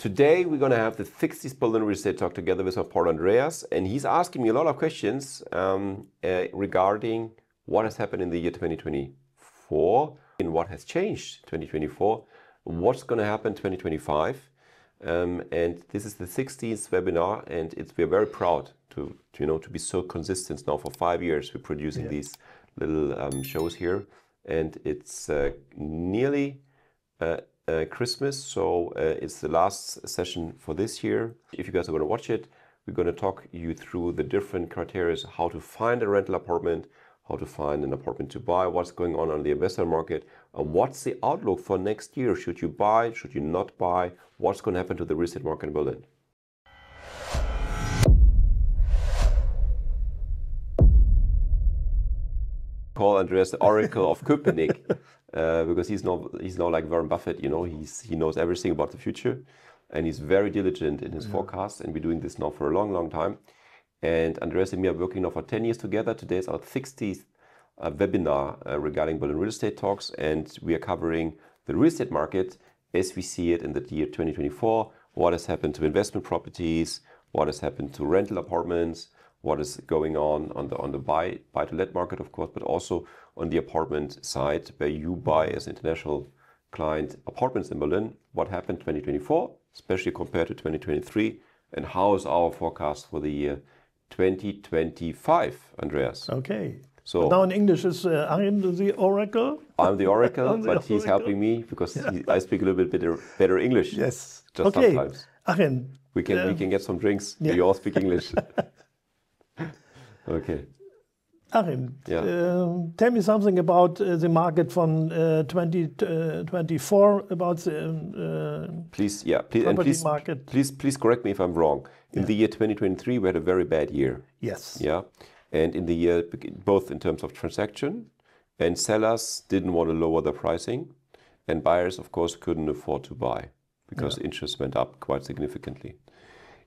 Today we're going to have the 60th Berlin Real Estate Talk together with my partner Andreas, and he's asking me a lot of questions regarding what has happened in the year 2024 and what has changed 2024, what's going to happen 2025, and this is the 60th webinar, and we're very proud to be so consistent now for 5 years. We're producing these little shows here, and it's nearly Christmas, so it's the last session for this year. If you guys are going to watch it, we're going to talk you through the different criteria, how to find a rental apartment, how to find an apartment to buy, what's going on the investment market, and what's the outlook for next year. Should you buy, should you not buy, what's going to happen to the real estate market in Berlin. Call Andreas the Oracle of Köpenick. Because he's now like Warren Buffett, he knows everything about the future, and he's very diligent in his forecasts, and we're doing this now for a long time. And Andreas and me are working now for 10 years together. Today is our 60th webinar regarding Berlin Real Estate Talks, and we are covering the real estate market as we see it in the year 2024, what has happened to investment properties, what has happened to rental apartments, what is going on the buy to let market, of course, but also on the apartment side where you buy as international client apartments in Berlin. What happened 2024, especially compared to 2023, and how is our forecast for the year 2025, Andreas? Okay. So now in English is I'm the Oracle. I'm the Oracle, but he's helping me because I speak a little bit better English. Yes. Just okay. Sometimes. Achim, we can get some drinks. You all speak English. Okay. Achim, tell me something about the market from 2024, about the property market. Please correct me if I'm wrong. In the year 2023, we had a very bad year. Yes. Yeah, and in the year, both in terms of transaction, and sellers didn't want to lower their pricing, and buyers, of course, couldn't afford to buy because interest went up quite significantly.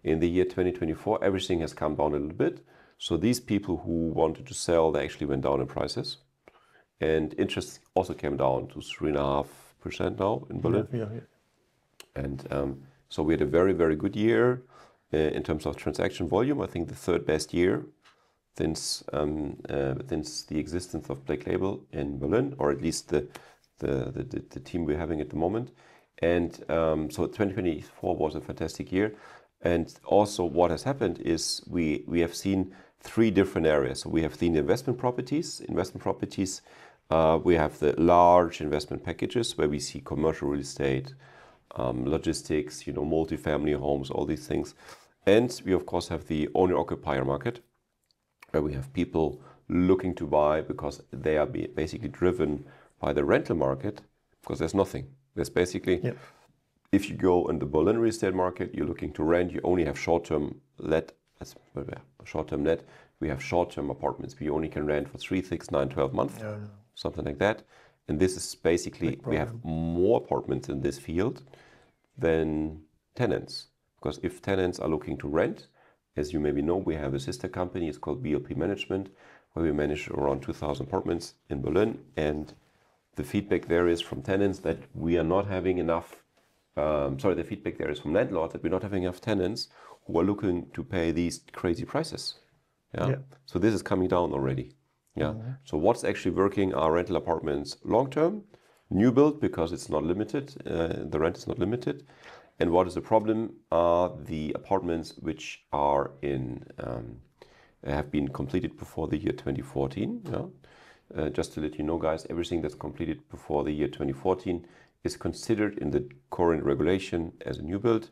In the year 2024, everything has come down a little bit. So these people who wanted to sell, they actually went down in prices. And interest also came down to 3.5% now in Berlin. And so we had a very, very good year in terms of transaction volume. I think the third best year since the existence of Black Label in Berlin, or at least the team we're having at the moment. And so 2024 was a fantastic year. And also what has happened is we have seen 3 different areas. So we have seen investment properties. We have the large investment packages where we see commercial real estate, logistics, multifamily homes, all these things. And we of course have the owner-occupier market where we have people looking to buy because they are basically driven by the rental market because there's nothing. There's basically... If you go in the Berlin real estate market, you're looking to rent, you only have short-term let. Short-term net, we have short-term apartments. We only can rent for 3, 6, 9, 12 months, something like that. And this is basically, we have more apartments in this field than tenants. Because if tenants are looking to rent, as you maybe know, we have a sister company, it's called BLP Management, where we manage around 2,000 apartments in Berlin. And the feedback there is from tenants that we are not having enough. The feedback there is from landlords that we're not having enough tenants who are looking to pay these crazy prices. So this is coming down already. So what's actually working are rental apartments long term, new build because it's not limited, the rent is not limited. And what is the problem are the apartments which are have been completed before the year 2014. Just to let you know, guys, everything that's completed before the year 2014 is considered in the current regulation as a new build,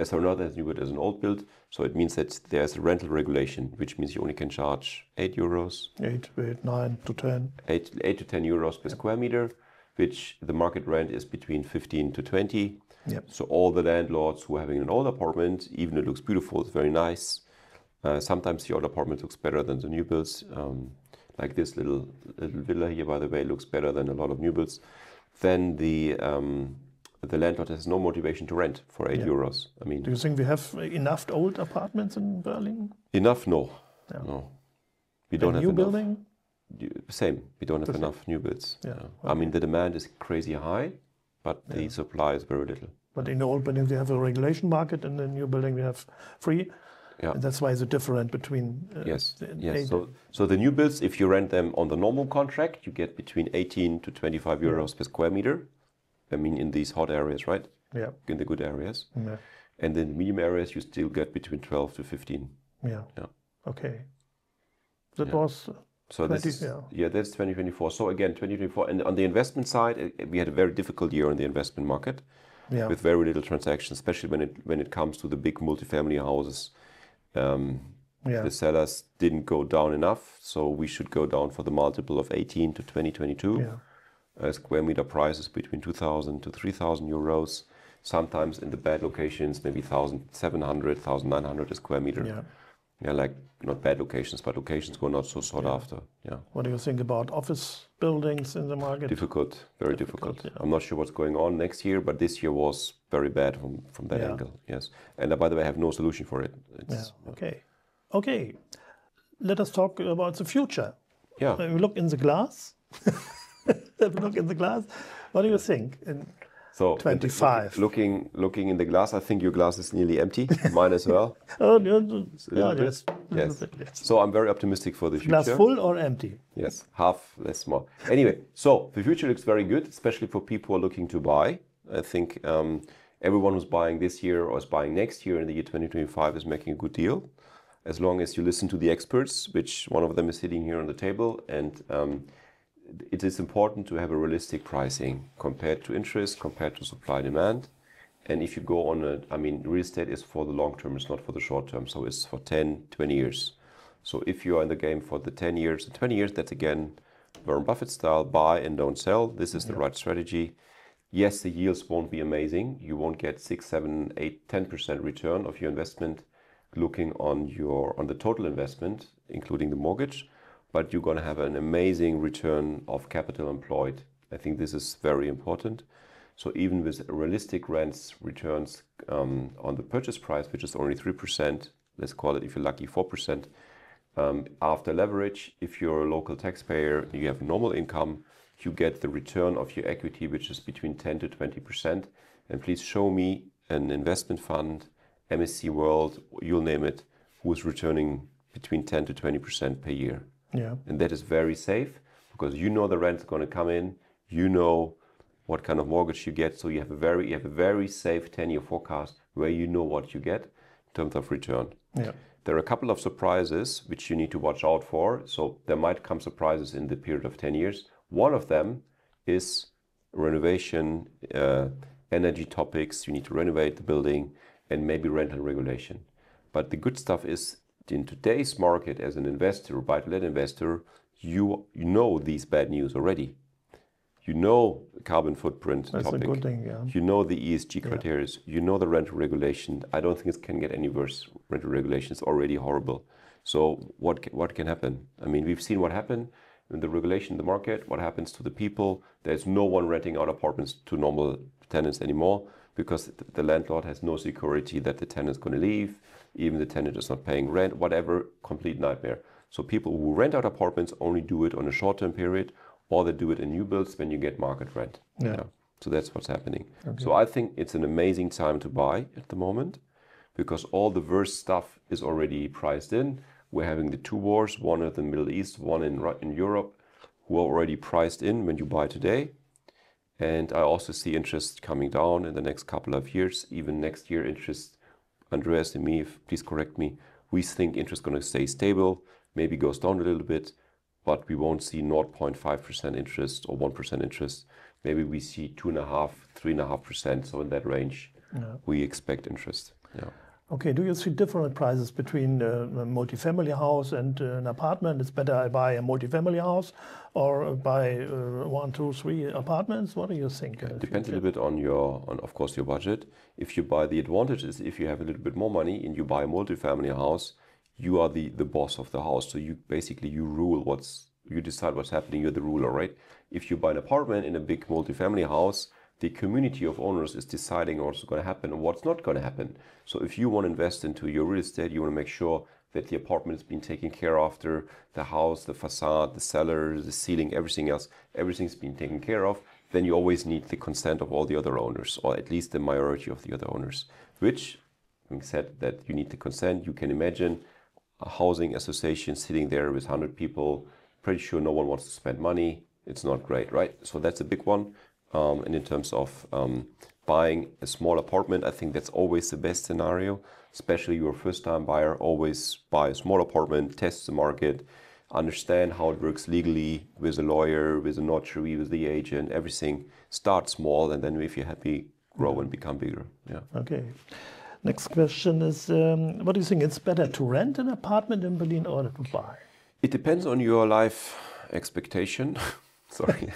not as new build, as an old build. So it means that there's a rental regulation, which means you only can charge 8 euros. 9 to 10. 8 to 10 euros per square meter, which the market rent is between 15 to 20. So all the landlords who are having an old apartment, even it looks beautiful, it's very nice. Sometimes the old apartment looks better than the new builds. Like this little villa here, by the way, looks better than a lot of new builds. Then the landlord has no motivation to rent for 8 euros. I mean, do you think we have enough old apartments in Berlin? Enough? No. No. We don't have new enough. Building? Same. We don't have enough new builds. I mean, the demand is crazy high, but the supply is very little. But in the old buildings, you have a regulation market, and in the new building, we have free. Yeah. And that's why it's different between. Yes. So the new builds, if you rent them on the normal contract, you get between 18 to 25 euros per square meter. I mean, in these hot areas, right? Yeah. In the good areas. Yeah. And in the medium areas, you still get between 12 to 15. Yeah. Yeah. Okay. That was. So 20, that's 2024. So again, 2024. And on the investment side, we had a very difficult year on the investment market. Yeah. With very little transactions, especially when it comes to the big multifamily houses. The sellers didn't go down enough, so we should go down for the multiple of 18 to 2022. Yeah. Square meter prices between 2,000 to 3,000 euros. Sometimes in the bad locations, maybe 1,700, 1,900 a square meter. Yeah. Yeah, like not bad locations, but locations who are not so sought after. Yeah. What do you think about office buildings in the market? Difficult, very difficult. Yeah. I'm not sure what's going on next year, but this year was very bad from that angle. Yes, and by the way, I have no solution for it. Okay. Okay. Let us talk about the future. Yeah. When we look in the glass. Look in the glass. What do you think? So 25. Looking in the glass, I think your glass is nearly empty. Mine as well. Yes. So I'm very optimistic for the future. Glass full or empty? Yes, half, less more. Anyway, so the future looks very good, especially for people who are looking to buy. I think everyone who's buying this year or is buying next year in the year 2025 is making a good deal. As long as you listen to the experts, which one of them is sitting here on the table, and it is important to have a realistic pricing compared to interest, compared to supply and demand. And if you go on real estate is for the long term, it's not for the short term. So it's for 10, 20 years. So if you are in the game for the 10 years and 20 years, that's again, Warren Buffett style, buy and don't sell. This is the right strategy. Yes, the yields won't be amazing. You won't get 6, 7, 8, 10% return of your investment looking on the total investment, including the mortgage. But you're going to have an amazing return of capital employed. I think this is very important. So even with realistic rents returns on the purchase price, which is only 3%, let's call it, if you're lucky, 4%, after leverage, if you're a local taxpayer, you have normal income, you get the return of your equity, which is between 10 to 20%. And please show me an investment fund, MSC World, you'll name it, who is returning between 10 to 20% per year. Yeah. And that is very safe because you know the rent's going to come in, you know what kind of mortgage you get, so you have a very safe 10-year forecast where you know what you get in terms of return. Yeah. There are a couple of surprises which you need to watch out for. So there might come surprises in the period of 10 years. One of them is renovation, energy topics. You need to renovate the building and maybe rental regulation. But the good stuff is in today's market as an investor, buy-to-let investor, you know these bad news already. You know carbon footprint That's topic. a good thing, yeah. You know the ESG criteria. You know the rental regulation. I don't think it can get any worse. Rental regulation is already horrible. So what can happen? I mean, we've seen what happened in the regulation in the market. What happens to the people? There's no one renting out apartments to normal tenants anymore because the landlord has no security that the tenant is going to leave. Even the tenant is not paying rent. Whatever, complete nightmare. So people who rent out apartments only do it on a short-term period, or they do it in new builds when you get market rent. Yeah. So that's what's happening. Okay. So I think it's an amazing time to buy at the moment because all the worst stuff is already priced in. We're having the two wars, one in the Middle East, one in Europe, who are already priced in when you buy today. And I also see interest coming down in the next couple of years. Even next year, interest, Andreas and me, please correct me, we think interest is going to stay stable, maybe goes down a little bit, but we won't see 0.5% interest or 1% interest. Maybe we see 2.5%, 3.5%. So in that range, we expect interest. Yeah. Okay, do you see different prices between a multifamily house and an apartment? It's better I buy a multifamily house or buy 1, 2, 3 apartments? What do you think? It depends a little bit on of course, your budget. If you buy, the advantage is if you have a little bit more money and you buy a multifamily house, you are the boss of the house. So you basically, you decide what's happening, you're the ruler, right? If you buy an apartment in a big multifamily house, the community of owners is deciding what's going to happen and what's not going to happen. So if you want to invest into your real estate, you want to make sure that the apartment has been taken care of, the house, the facade, the cellar, the ceiling, everything else, everything's been taken care of. then you always need the consent of all the other owners, or at least the majority of the other owners, which, having said that you need the consent, you can imagine a housing association sitting there with 100 people, pretty sure no one wants to spend money. It's not great, right? So that's a big one. And in terms of buying a small apartment, I think that's always the best scenario, especially you're a first-time buyer. Always buy a small apartment, test the market, understand how it works legally with a lawyer, with a notary, with the agent, everything. Start small, and then if you're happy, grow and become bigger. Yeah. Okay. Next question is, what do you think? It's better to rent an apartment in Berlin or to buy? It depends on your life expectation. Sorry.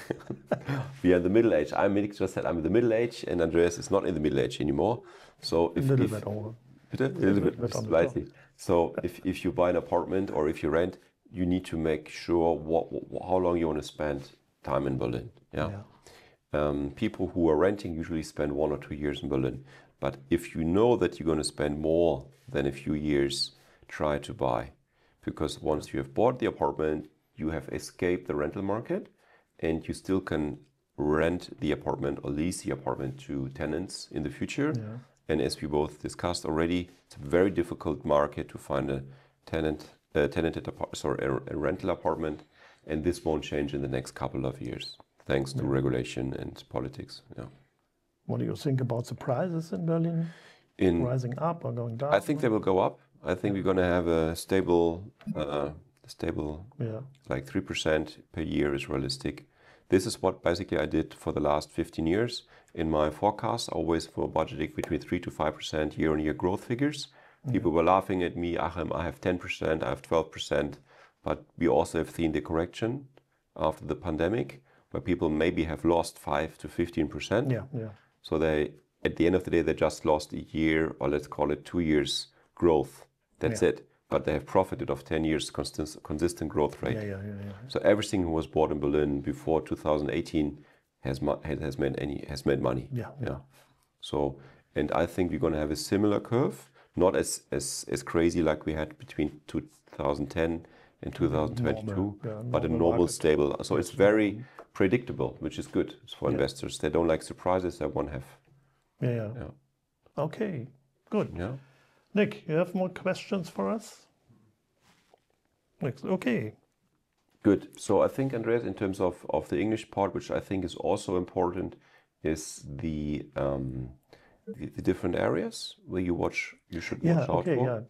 We are in the middle age. Mick just said I'm in the middle age, and Andreas is not in the middle age anymore. So if a little bit over. A little bit slightly. So if you buy an apartment or if you rent, you need to make sure how long you want to spend time in Berlin. Yeah. People who are renting usually spend 1 or 2 years in Berlin. But if you know that you're going to spend more than a few years, try to buy. Because once you have bought the apartment, you have escaped the rental market, and you still can rent the apartment or lease the apartment to tenants in the future. Yeah. And as we both discussed already, it's a very difficult market to find a rental apartment, and this won't change in the next couple of years, thanks to regulation and politics. Yeah. What do you think about the prices in Berlin? Rising up or going down? I think they will go up. I think we're going to have a stable, like 3% per year is realistic. This is what basically I did for the last 15 years. In my forecast, always for budgeting between 3 to 5% year-on-year growth figures. People were laughing at me, Achim, I have 10%, I have 12%, but we also have seen the correction after the pandemic, where people maybe have lost 5 to 15%. Yeah. So they, at the end of the day, they just lost a year, or let's call it 2 years growth. That's it. But they have profited of 10 years consistent growth rate. Yeah. So everything who was bought in Berlin before 2018 has made money. Yeah. So, and I think we're going to have a similar curve, not as crazy like we had between 2010 and 2022, but a normal, stable. So it's very predictable, which is good for investors. They don't like surprises. They want to have. Yeah. Okay, good. Yeah. Nick, you have more questions for us? Next. Okay. Good. So I think, Andreas, in terms of the English part, which I think is also important, is the different areas where you should watch out for. Yeah.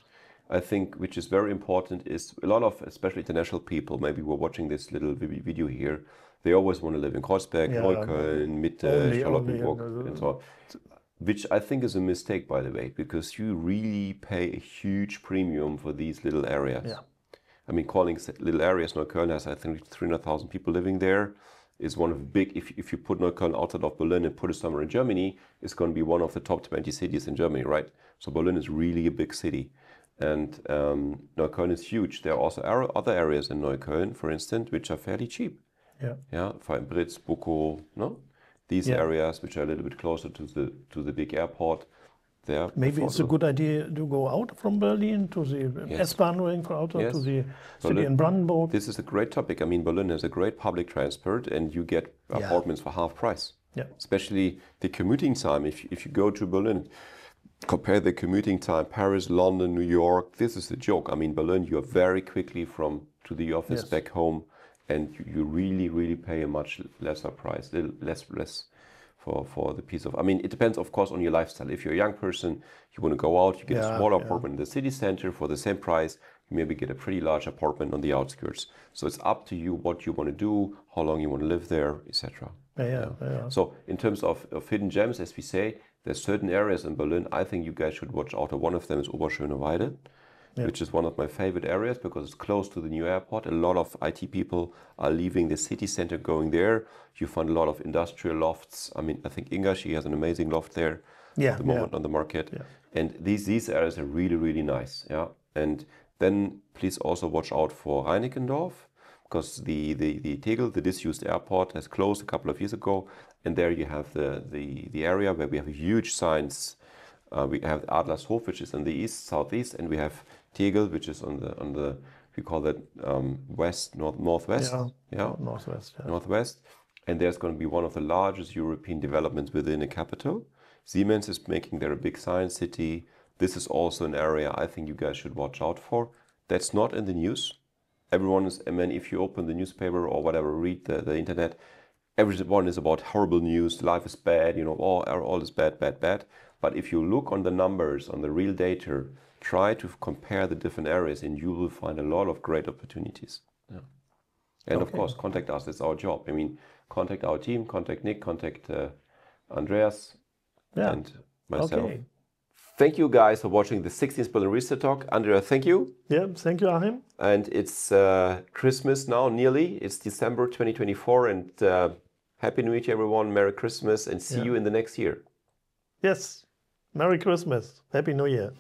I think, which is very important, is a lot of, especially international people, maybe we're watching this little video here, they always want to live in Kreuzberg, Neukölln, Mitte, Charlottenburg, and so on. Which I think is a mistake, by the way, because you really pay a huge premium for these little areas. Yeah. I mean, calling little areas, Neukölln has, I think, 300,000 people living there, is one of the big, if you put Neukölln outside of Berlin and put it somewhere in Germany, it's going to be one of the top 20 cities in Germany, right? So Berlin is really a big city. And Neukölln is huge. There are also other areas in Neukölln, for instance, which are fairly cheap. Yeah, Britz, Bukow, no? These areas, which are a little bit closer to the big airport, there. Maybe it's a good idea to go out from Berlin to the S-Bahn ring to the city in Brandenburg. This is a great topic. I mean, Berlin has a great public transport, and you get apartments for half price. Yeah. Especially the commuting time. If you go to Berlin, compare the commuting time, Paris, London, New York. This is a joke. I mean, Berlin, you are very quickly to the office back home, and you really pay a much lesser price, less for the piece of. I mean, it depends, of course, on your lifestyle. If you're a young person, you want to go out, you get a smaller apartment in the city center for the same price. You maybe get a pretty large apartment on the outskirts. So it's up to you what you want to do, how long you want to live there, etc. So in terms of hidden gems, as we say, there's certain areas in Berlin I think you guys should watch out. One of them is Oberschöneweide, which is one of my favorite areas because it's close to the new airport. A lot of IT people are leaving the city center, going there. You find a lot of industrial lofts. I mean, I think Inga, she has an amazing loft there at the moment on the market. And these areas are really nice. And then please also watch out for Reinickendorf, because the Tegel, the disused airport, has closed a couple of years ago, and there you have the area where we have huge signs. We have Adlershof, which is in the southeast, and we have Tegel, which is on the we call that northwest. Northwest. Northwest. and there's going to be one of the largest European developments within a capital. Siemens is making there a big science city. This is also an area I think you guys should watch out for. That's not in the news. Everyone is, I mean, if you open the newspaper or whatever, read the internet, everyone is about horrible news, life is bad, you know, all is bad, bad, bad. But if you look on the numbers, on the real data, try to compare the different areas and you will find a lot of great opportunities. Yeah. And of course, contact us, it's our job. I mean, contact our team, contact Nick, contact Andreas and myself. Okay. Thank you guys for watching the 16th Berlin Research Talk. Andrea, thank you. Yeah, thank you, Achim. And it's Christmas now, nearly. It's December 2024 and Happy New Year to everyone. Merry Christmas and see you in the next year. Yes. Merry Christmas. Happy New Year.